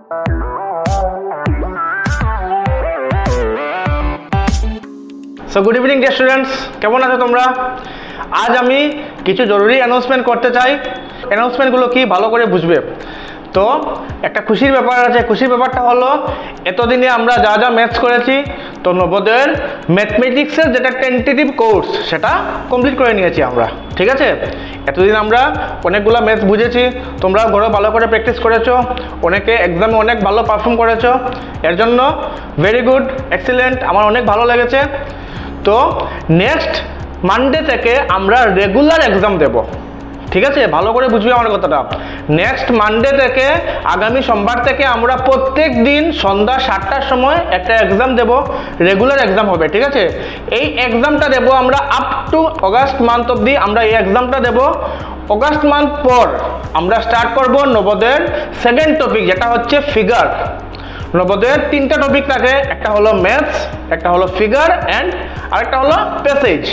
So good evening dear students, কেমন আছো তোমরা? আজ আমি কিছু জরুরি অ্যানাউন্সমেন্ট করতে চাই। অ্যানাউন্সমেন্টগুলো কি ভালো করে বুঝবে। তো একটা খুশির ব্যাপার আছে। খুশির ব্যাপারটা হলো এতদিনে আমরা যা যা ম্যাথস করেছি, তো নবোদয়ের ম্যাথমেটিক্সের যেটা টেন্টেটিভ কোর্স সেটা কমপ্লিট করে নিয়েছি আমরা। ঠিক আছে, এতদিন আমরা অনেকগুলো ম্যাথস বুঝেছি, তোমরা ঘরে ভালো করে প্র্যাকটিস করেছো, অনেকে এক্সামে অনেক ভালো পারফর্ম করেছো, এর জন্য ভেরি গুড, এক্সিলেন্ট, আমার অনেক ভালো লেগেছে। তো নেক্সট মানডে থেকে আমরা রেগুলার এক্সাম দেব। ঠিক আছে, ভালো করে বুঝবে আমার কথাটা। নেক্সট মানডে থেকে, আগামী সোমবার থেকে আমরা প্রত্যেক দিন সন্ধ্যা 7টার সময় একটা এক্সাম দেব, রেগুলার এক্সাম হবে। ঠিক আছে, এই এক্সামটা দেব আমরা আপ টু অগাস্ট মান্থ অবধি আমরা এই এক্সামটা দেব। অগাস্ট মান্থ পর আমরা স্টার্ট করব নবোদয়ের সেকেন্ড টপিক, যেটা হচ্ছে ফিগার। নবোদয়ের 3টা টপিক থাকে, একটা হলো ম্যাথস, একটা হলো ফিগার অ্যান্ড আরেকটা হলো প্যাসেজ।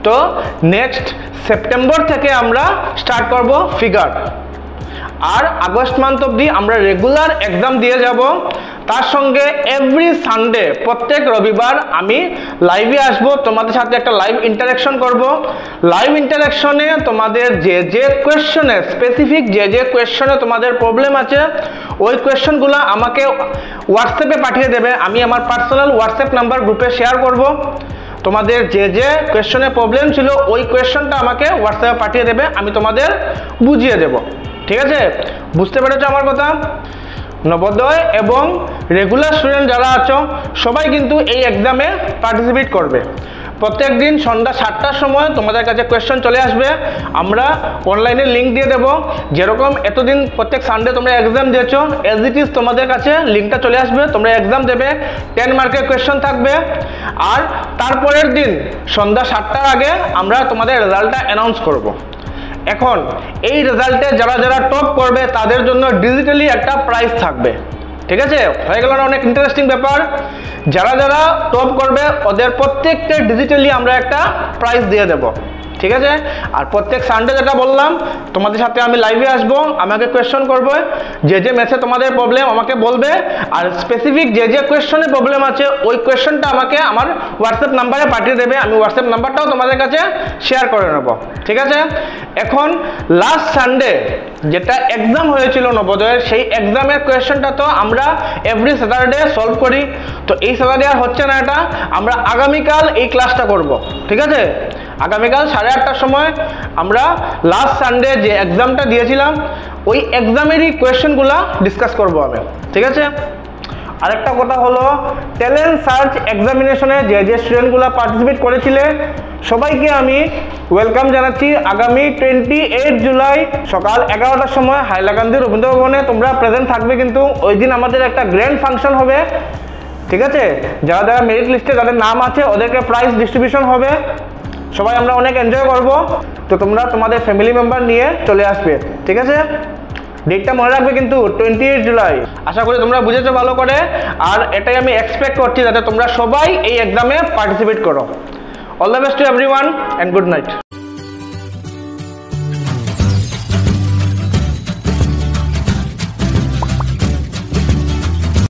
তো নেক্সট সেপ্টেম্বর থেকে আমরা স্টার্ট করব ফিগার, আর আগস্ট মান্থ অবধি আমরা রেগুলার এক্সাম দিয়ে যাব। তার সঙ্গে এভরি সানডে, প্রত্যেক রবিবার আমি লাইভে আসব, তোমাদের সাথে একটা লাইভ ইন্টারাকশন করব। লাইভ ইন্টারাকশনে তোমাদের যে কোয়েশ্চনে, স্পেসিফিক যে কোয়েশ্চনে তোমাদের প্রবলেম আছে, ওই কোয়েশ্চনগুলো আমাকে হোয়াটসঅ্যাপে পাঠিয়ে দেবে। আমি আমার পার্সোনাল হোয়াটসঅ্যাপ নাম্বার গ্রুপে শেয়ার করব। তোমাদের যে কোয়েশ্চনে প্রবলেম ছিল ওই কোয়েশ্চনটা আমাকে হোয়াটসঅ্যাপে পাঠিয়ে দেবে, আমি তোমাদের বুঝিয়ে দেব। ঠিক আছে, বুঝতে পেরেছো আমার কথা? নবোদয় এবং রেগুলার স্টুডেন্ট যারা আছো সবাই কিন্তু এই এক্সামে পার্টিসিপেট করবে। প্রত্যেক দিন সন্ধ্যা 7টার সময় তোমাদের কাছে কোয়েশ্চন চলে আসবে, আমরা অনলাইনে লিঙ্ক দিয়ে দেবো। যেরকম এতদিন প্রত্যেক সানডে তোমরা এক্সাম দিয়েছো, এজ ইট ইজ তোমাদের কাছে লিঙ্কটা চলে আসবে, তোমরা এক্সাম দেবে, 10 মার্কের কোয়েশ্চন থাকবে। আর তারপরের দিন সন্ধ্যা 7টার আগে আমরা তোমাদের রেজাল্টটা অ্যানাউন্স করব। এখন এই রেজাল্টে যারা যারা টপ করবে তাদের জন্য ডিজিটালি একটা প্রাইজ থাকবে। ঠিক আছে, হয়ে গেল না অনেক ইন্টারেস্টিং ব্যাপার? যারা যারা টপ করবে ওদের প্রত্যেককে ডিজিটালি আমরা একটা প্রাইজ দিয়ে দেব। ঠিক আছে, আর প্রত্যেক সানডে যেটা বললাম, তোমাদের সাথে আমি লাইভে আসবো, আমাকে কোয়েশ্চন করবে, যে ম্যাথে তোমাদের প্রবলেম আমাকে বলবে, আর স্পেসিফিক যে কোয়েশ্চনে প্রবলেম আছে ওই কোয়েশ্চনটা আমাকে আমার হোয়াটসঅ্যাপ নাম্বারে পাঠিয়ে দেবে, আমি হোয়াটসঅ্যাপ নাম্বারটাও তোমাদের কাছে শেয়ার করে নেব। ঠিক আছে, এখন লাস্ট সানডে যেটা এক্সাম হয়েছিল নবোদয়ের, সেই এক্সামের কোয়েশ্চনটা তো আমরা এভরি স্যাটারডে সলভ করি। তো এই স্যাটারডে আর হচ্ছে না, এটা আমরা আগামীকাল এই ক্লাসটা করব। ঠিক আছে, আগামীকাল 8:30টার সময় আমরা লাস্ট সানডে যে এক্সামটা দিয়েছিলাম ওই এক্সামেরই কোয়েশ্চেনগুলো ডিসকাস করব আমি। ঠিক আছে, আরেকটা কথা হলো, ট্যালেন্ট সার্চ এক্সামিনেশনে যে স্টুডেন্টগুলো পার্টিসিপেট করেছিলে সবাইকে আমি ওয়েলকাম জানাচ্ছি। আগামী 28 জুলাই সকাল 11টার সময় হাইলাকান্দি রবীন্দ্র ভবনে তোমরা প্রেজেন্ট থাকবে, কিন্তু ওই দিন আমাদের একটা গ্র্যান্ড ফাংশন হবে। ঠিক আছে, যারা যারা মেরিট লিস্টে যাদের নাম আছে ওদেরকে প্রাইজ ডিস্ট্রিবিউশন হবে, সবাই আমরা অনেক এনজয় করব। তো তোমরা তোমাদের ফ্যামিলি মেম্বার নিয়ে চলে আসবে। ঠিক আছে, ডেটটা মনে রাখবে কিন্তু 28 জুলাই। আশা করি তোমরা বুঝেছো ভালো করে, আর এটাই আমি এক্সপেক্ট করছি যাতে তোমরা সবাই এই এক্সামে পার্টিসিপেট করো। All the best to everyone and good night.